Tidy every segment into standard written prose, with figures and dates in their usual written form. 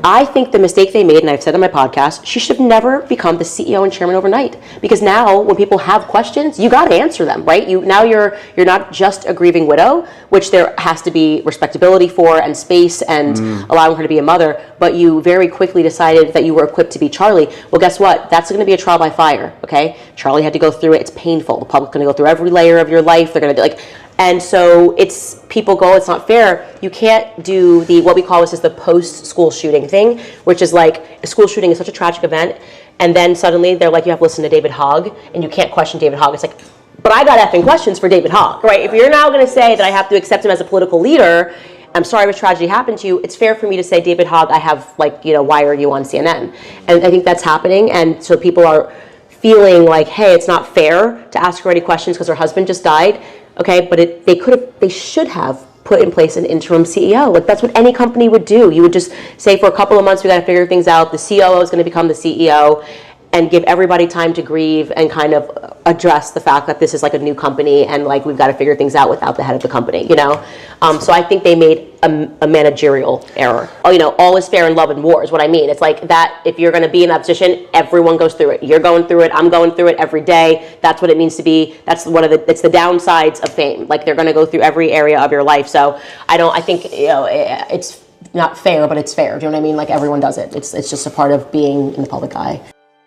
I think the mistake they made, and I've said on my podcast, she should have never become the CEO and chairman overnight. Because now, when people have questions, you got to answer them, right? You're not just a grieving widow, which there has to be respectability for and space and allowing her to be a mother. But you very quickly decided that you were equipped to be Charlie. Well, guess what? That's going to be a trial by fire. Okay, Charlie had to go through it. It's painful. The public's going to go through every layer of your life. They're going to do and so people go, it's not fair. You can't do what we call the post-school shooting thing, which is like a school shooting is such a tragic event, and then suddenly they're like, you have to listen to David Hogg, and you can't question David Hogg. It's like, but I got effing questions for David Hogg, right? If you're now going to say that I have to accept him as a political leader, I'm sorry this tragedy happened to you, it's fair for me to say, David Hogg, I have, why are you on CNN? And I think that's happening, and so people are feeling like, hey, it's not fair to ask her any questions because her husband just died. Okay, but they should have put in place an interim CEO. Like, that's what any company would do. You would just say, for a couple of months, we got to figure things out. The COO is going to become the CEO, and give everybody time to grieve and kind of address the fact that this is like a new company and like we've got to figure things out without the head of the company, So I think they made a managerial error. All is fair in love and war is what I mean. It's like that if you're going to be in that position, everyone goes through it. You're going through it. I'm going through it every day. That's what it means to be. That's it's the downsides of fame. Like, they're going to go through every area of your life. So I think it's not fair, but it's fair. Do you know what I mean? Like, everyone does it. It's just a part of being in the public eye.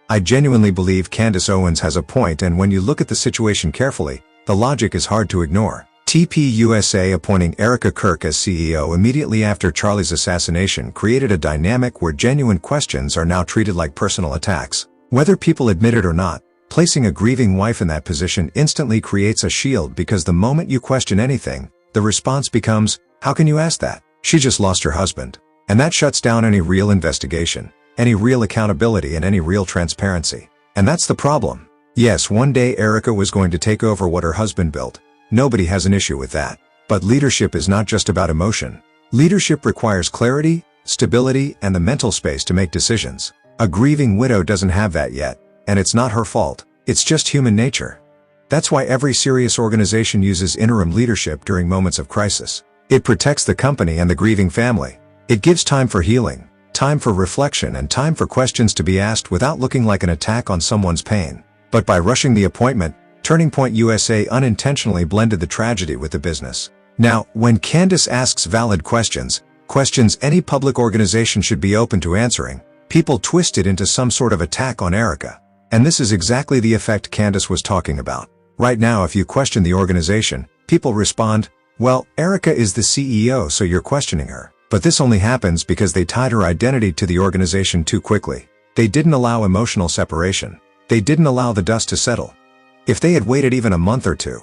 I genuinely believe Candace Owens has a point, and when you look at the situation carefully, the logic is hard to ignore. TPUSA appointing Erica Kirk as CEO immediately after Charlie's assassination created a dynamic where genuine questions are now treated like personal attacks. Whether people admit it or not, placing a grieving wife in that position instantly creates a shield, because the moment you question anything, the response becomes, how can you ask that? She just lost her husband. And that shuts down any real investigation, any real accountability, and any real transparency. And that's the problem. Yes, one day Erica was going to take over what her husband built. Nobody has an issue with that. But leadership is not just about emotion. Leadership requires clarity, stability, and the mental space to make decisions. A grieving widow doesn't have that yet, and it's not her fault. It's just human nature. That's why every serious organization uses interim leadership during moments of crisis. It protects the company and the grieving family. It gives time for healing, time for reflection, and time for questions to be asked without looking like an attack on someone's pain. But by rushing the appointment, Turning Point USA unintentionally blended the tragedy with the business. Now, when Candace asks valid questions any public organization should be open to answering, people twist it into some sort of attack on Erica. And this is exactly the effect Candace was talking about. Right now, if you question the organization, people respond, well, Erica is the CEO, so you're questioning her. But this only happens because they tied her identity to the organization too quickly. They didn't allow emotional separation. They didn't allow the dust to settle. If they had waited even a month or two,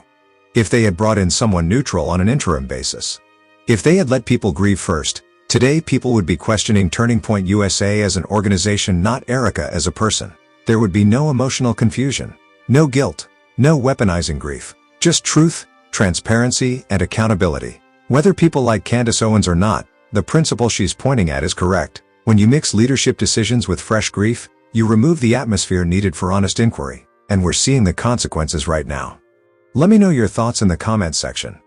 if they had brought in someone neutral on an interim basis, if they had let people grieve first, today people would be questioning Turning Point USA as an organization, not Erica as a person. There would be no emotional confusion, no guilt, no weaponizing grief, just truth, transparency, and accountability. Whether people like Candace Owens or not, the principle she's pointing at is correct. When you mix leadership decisions with fresh grief, you remove the atmosphere needed for honest inquiry. And we're seeing the consequences right now. Let me know your thoughts in the comments section.